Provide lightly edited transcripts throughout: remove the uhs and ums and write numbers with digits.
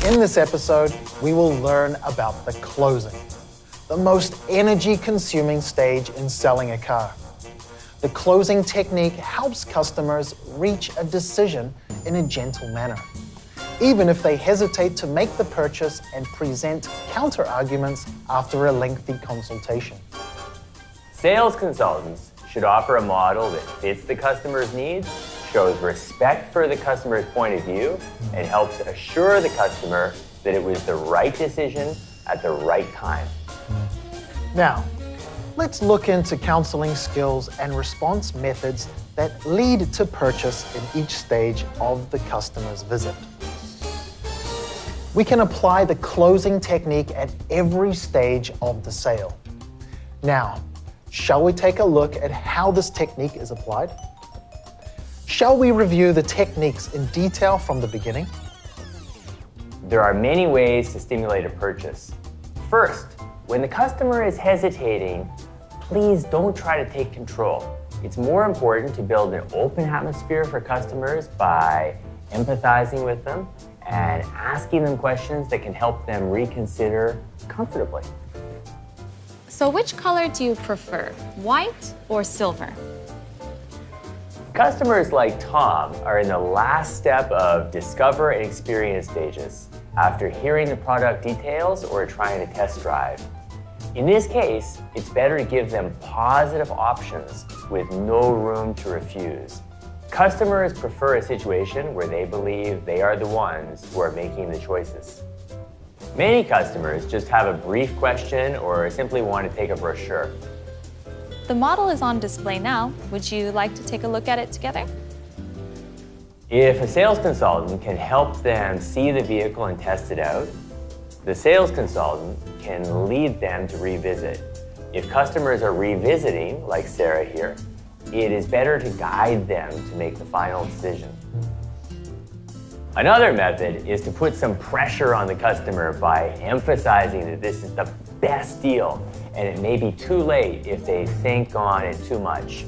In this episode, we will learn about the closing, the most energy-consuming stage in selling a car. The closing technique helps customers reach a decision in a gentle manner, even if they hesitate to make the purchase and present counter-arguments after a lengthy consultation. Sales consultants should offer a model that fits the customer's needs, shows respect for the customer's point of view, and helps assure the customer that it was the right decision at the right time. Now, let's look into counseling skills and response methods that lead to purchase in each stage of the customer's visit. We can apply the closing technique at every stage of the sale. Now, shall we take a look at how this technique is applied? Shall we review the techniques in detail from the beginning? There are many ways to stimulate a purchase. First, when the customer is hesitating, please don't try to take control. It's more important to build an open atmosphere for customers by empathizing with them and asking them questions that can help them reconsider comfortably. So which color do you prefer, white or silver? Customers like Tom are in the last step of discover and experience stages after hearing the product details or trying a test drive. In this case, it's better to give them positive options with no room to refuse. Customers prefer a situation where they believe they are the ones who are making the choices. Many customers just have a brief question or simply want to take a brochure. The model is on display now. Would you like to take a look at it together? If a sales consultant can help them see the vehicle and test it out, the sales consultant can lead them to revisit. If customers are revisiting, like Sarah here, it is better to guide them to make the final decision. Another method is to put some pressure on the customer by emphasizing that this is the best deal, and it may be too late if they think on it too much.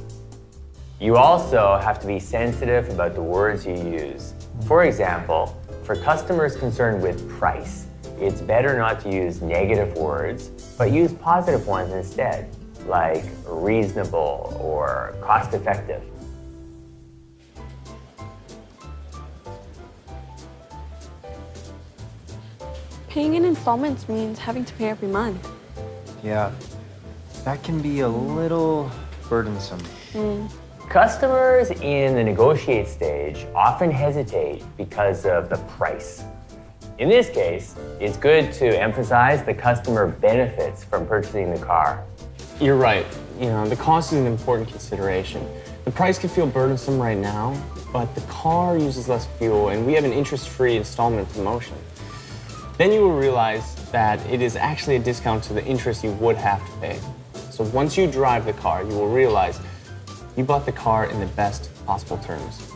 You also have to be sensitive about the words you use. For example, for customers concerned with price, it's better not to use negative words, but use positive ones instead, like reasonable or cost-effective. Paying in installments means having to pay every month. Yeah, that can be a little burdensome. Customers in the negotiate stage often hesitate because of the price. In this case, it's good to emphasize the customer benefits from purchasing the car. You're right. The cost is an important consideration. The price can feel burdensome right now, but the car uses less fuel and we have an interest-free installment promotion. Then you will realize that it is actually a discount to the interest you would have to pay. So once you drive the car, you will realize you bought the car in the best possible terms.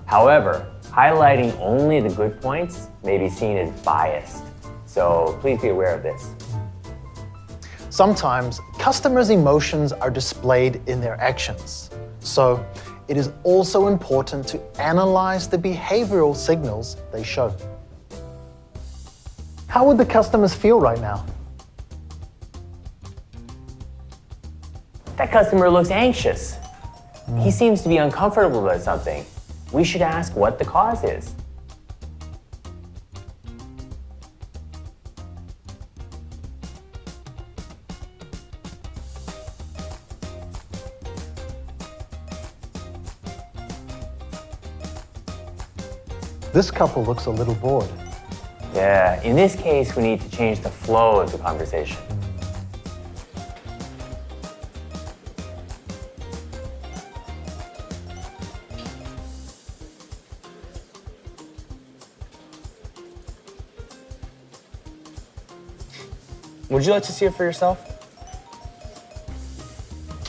However, highlighting only the good points may be seen as biased, so please be aware of this. Sometimes, customers' emotions are displayed in their actions. So, it is also important to analyze the behavioral signals they show. How would the customers feel right now? That customer looks anxious. He seems to be uncomfortable about something. We should ask what the cause is. This couple looks a little bored. Yeah, in this case, we need to change the flow of the conversation. Would you like to see it for yourself?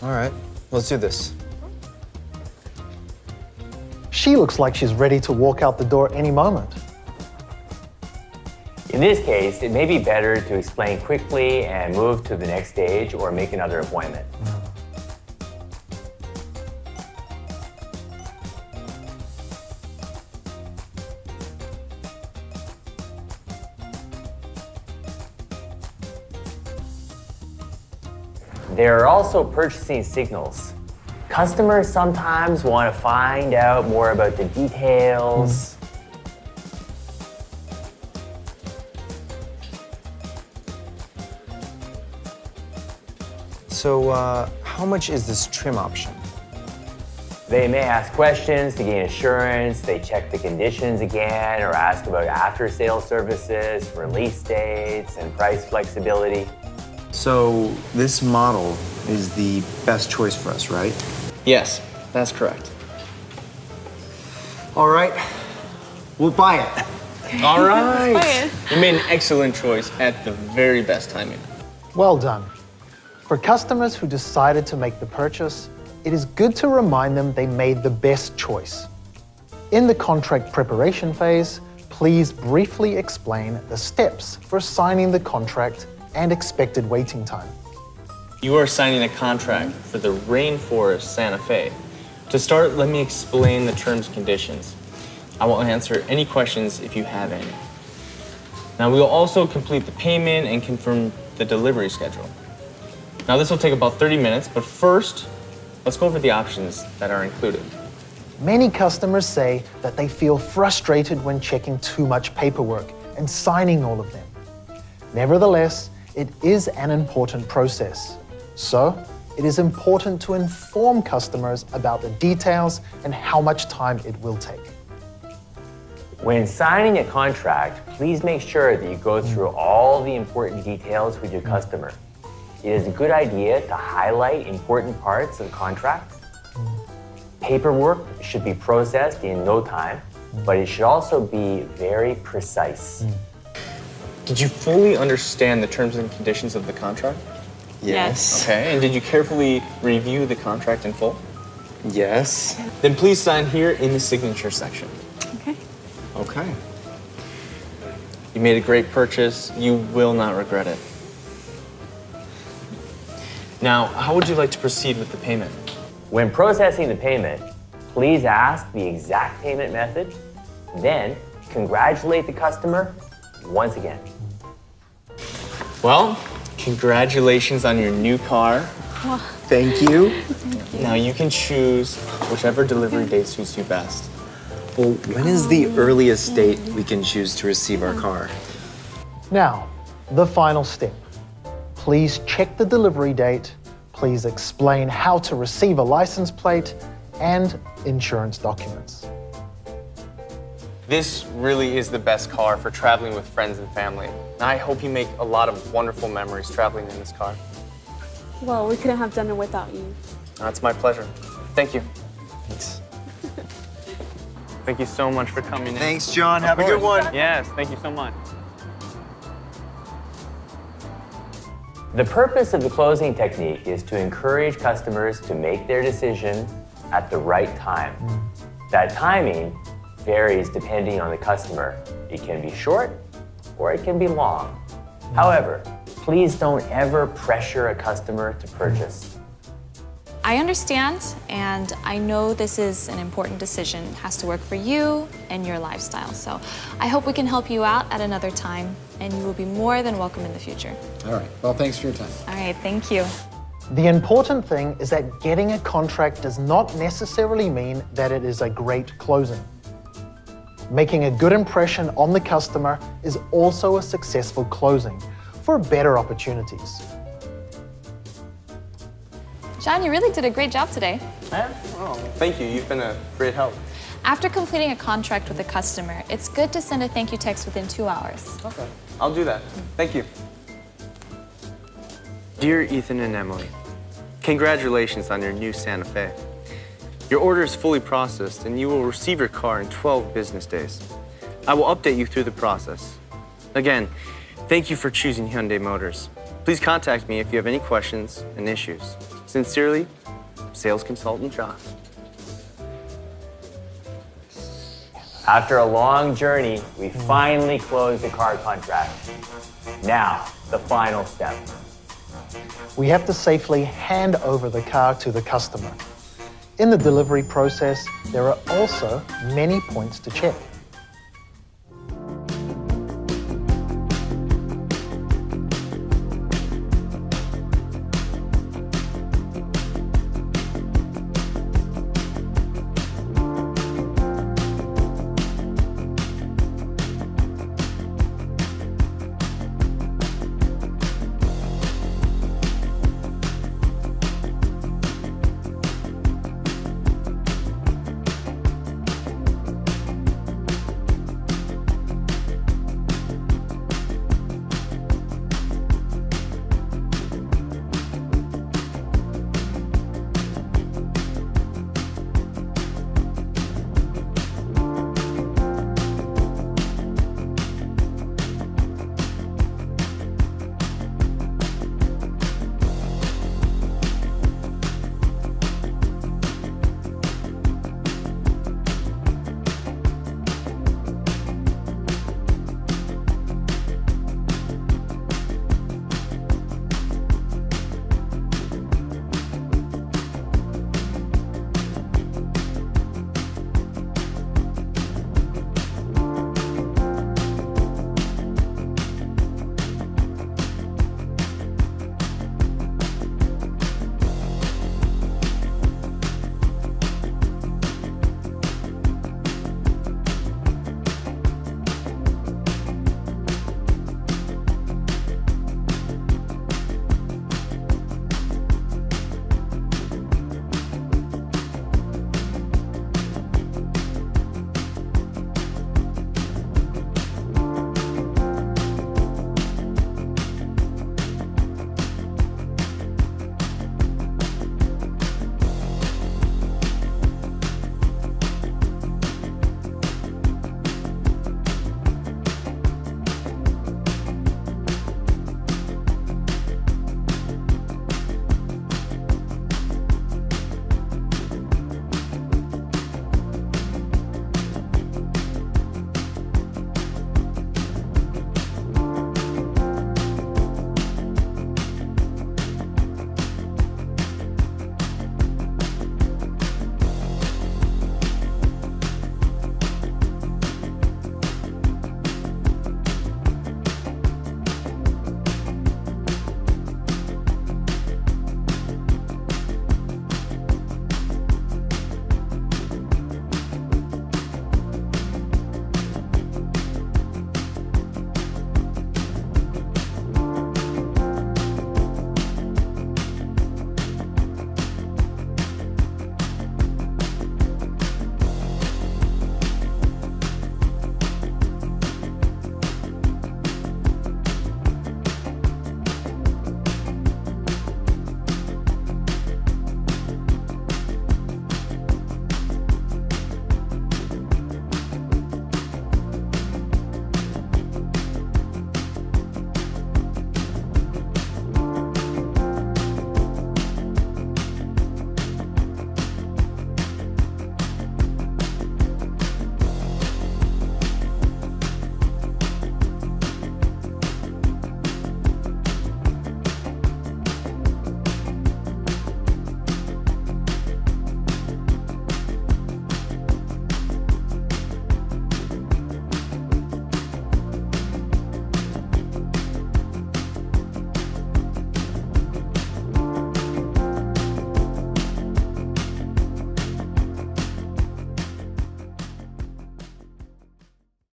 All right, let's do this. She looks like she's ready to walk out the door any moment. In this case, it may be better to explain quickly and move to the next stage or make another appointment. There are also purchasing signals. Customers sometimes want to find out more about the details. So, how much is this trim option? They may ask questions to gain assurance, they check the conditions again, or ask about after-sale services, release dates, and price flexibility. So, this model is the best choice for us, right? Yes, that's correct. All right, we'll buy it. All right. Fine. You made an excellent choice at the very best timing. Well done. For customers who decided to make the purchase, it is good to remind them they made the best choice. In the contract preparation phase, please briefly explain the steps for signing the contract and expected waiting time. You are signing a contract for the Rainforest Santa Fe. To start, let me explain the terms and conditions. I will answer any questions if you have any. Now, we will also complete the payment and confirm the delivery schedule. Now, this will take about 30 minutes, but first, let's go over the options that are included. Many customers say that they feel frustrated when checking too much paperwork and signing all of them. Nevertheless, it is an important process. So, it is important to inform customers about the details and how much time it will take. When signing a contract, please make sure that you go through all the important details with your customer. It is a good idea to highlight important parts of the contract. Paperwork should be processed in no time, but it should also be very precise. Did you fully understand the terms and conditions of the contract? Yes. Okay, and did you carefully review the contract in full? Yes. Then please sign here in the signature section. Okay. Okay. You made a great purchase. You will not regret it. Now, how would you like to proceed with the payment? When processing the payment, please ask the exact payment method, then congratulate the customer once again. Well, congratulations on your new car. Thank you. Now you can choose whichever delivery date suits you best. Well, when is the earliest date we can choose to receive our car? Now, the final step. Please check the delivery date, please explain how to receive a license plate, and insurance documents. This really is the best car for traveling with friends and family. And I hope you make a lot of wonderful memories traveling in this car. Well, we couldn't have done it without you. That's my pleasure. Thank you. Thanks. Thank you so much for coming in. Thanks, John. Have a good one. Yes, thank you so much. The purpose of the closing technique is to encourage customers to make their decision at the right time. That timing varies depending on the customer. It can be short or it can be long. However, please don't ever pressure a customer to purchase. I understand, and I know this is an important decision. It has to work for you and your lifestyle. So I hope we can help you out at another time, and you will be more than welcome in the future. All right. Well, thanks for your time. All right, thank you. The important thing is that getting a contract does not necessarily mean that it is a great closing. Making a good impression on the customer is also a successful closing for better opportunities. John, you really did a great job today. Oh, thank you. You've been a great help. After completing a contract with a customer, it's good to send a thank you text within 2 hours. Okay, I'll do that. Thank you. Dear Ethan and Emily, congratulations on your new Santa Fe. Your order is fully processed and you will receive your car in 12 business days. I will update you through the process. Again, thank you for choosing Hyundai Motors. Please contact me if you have any questions and issues. Sincerely, Sales Consultant John. After a long journey, we finally closed the car contract. Now, the final step. We have to safely hand over the car to the customer. In the delivery process, there are also many points to check.